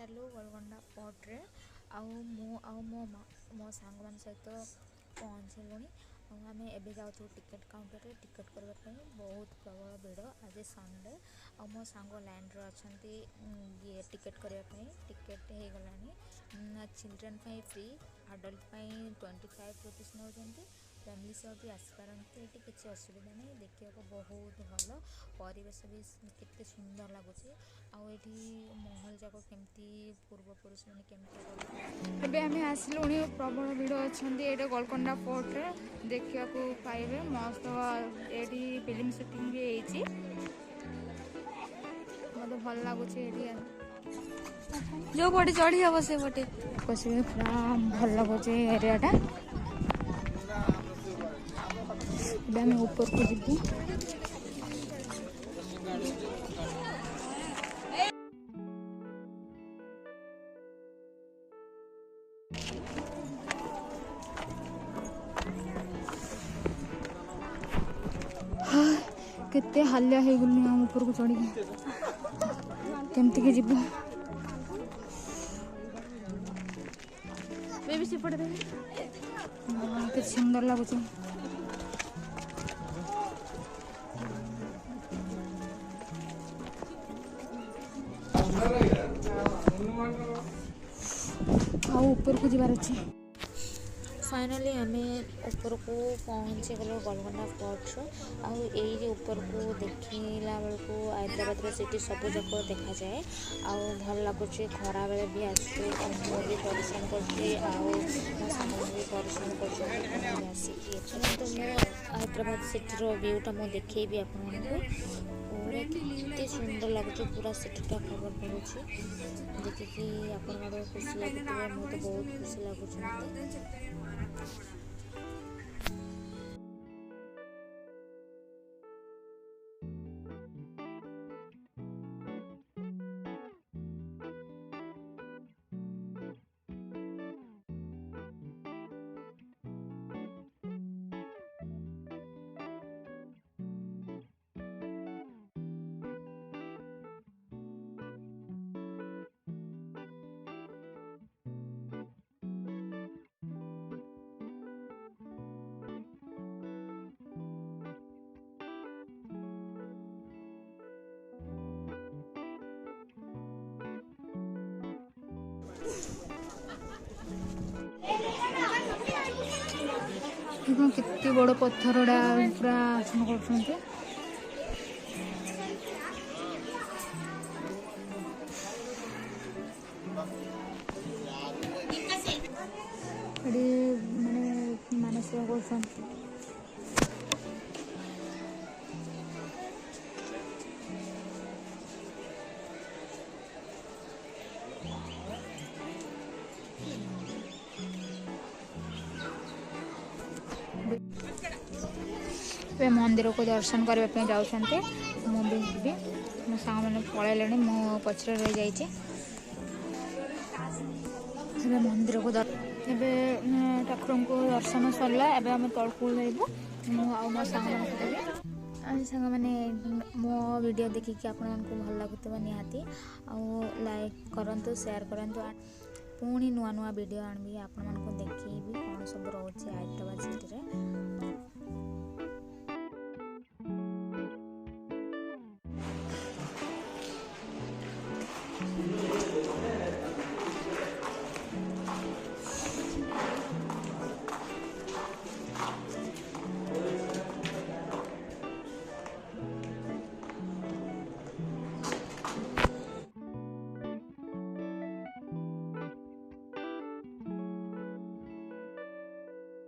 सारू गोलकोंडा फोर्ट्रे मो सांग मान सहित पहुँचलुणी आम एवं जाऊँ टिकेट काउंटर रे टिकेट करने बहुत प्रबल भिड़ आज संडे आ मो सांग लाइन रे अच्छा ये टिकेट करने टिकेट हो गला चिल्ड्रेन फ्री आडल्ट 25 रुपीज नौ फैमिली सह भी आसपारती ये किसी असुविधा नहीं देखा बहुत भल परिवेश भी केते सुंदर लगुच महल जाक केमती पूर्वपुरुष मैंने केमती आम आसलु प्रबल भिड़ अच्छा ये गोलकोंडा फोर्ट्रे देखा पाइबे मस्त ये फिल्म शूटिंग भी मत भल लगुच जो पटे चढ़ी हम से पटे बस पूरा भल लगुच एरियाटा आम ऊपर को जीवु केते हालिया हो गलु हम ऊपर को चढ़ी केमती के जीवु बेबी सेपट दे के सुंदर लगुच ऊपर को जीवार अच्छे फाइनली आम ऊपर को पहुँची गलो गोलकोंडा फोर्ट आउ ऊपर को देखला बेलू हैदराबाद सिटी सब जाक देखा जाए आउ भल लगुच खरा बेले भी आसते भी परिश्रम परिश्रम कर हैदराबाद सिटी व्यूटा मुझे देखी आपको पूरा कितने सुंदर लगुच पूरा सिटीटा खबर पड़ुଛି देखिकी आपन खुशी लगे मुझे तो बहुत खुशी लगुच कितने बड़ पत्थर पूरा आसन कर मानसिक कर मंदिर को दर्शन करने जाऊँगी मुझे मो सांग मैंने पलैले मो पचर रही जाइए मंदिर को ठाकुर को दर्शन सरला एवं तौक जाइबू मो सांग मैंने मो वीडियो देखिकी आपन को भल लगुव निहाती लाइक करंतु शेयर करंतु पुणी नुआ नुआ वीडियो आनबी आपण मानको देखी कौन सब रोचे हैदराबाद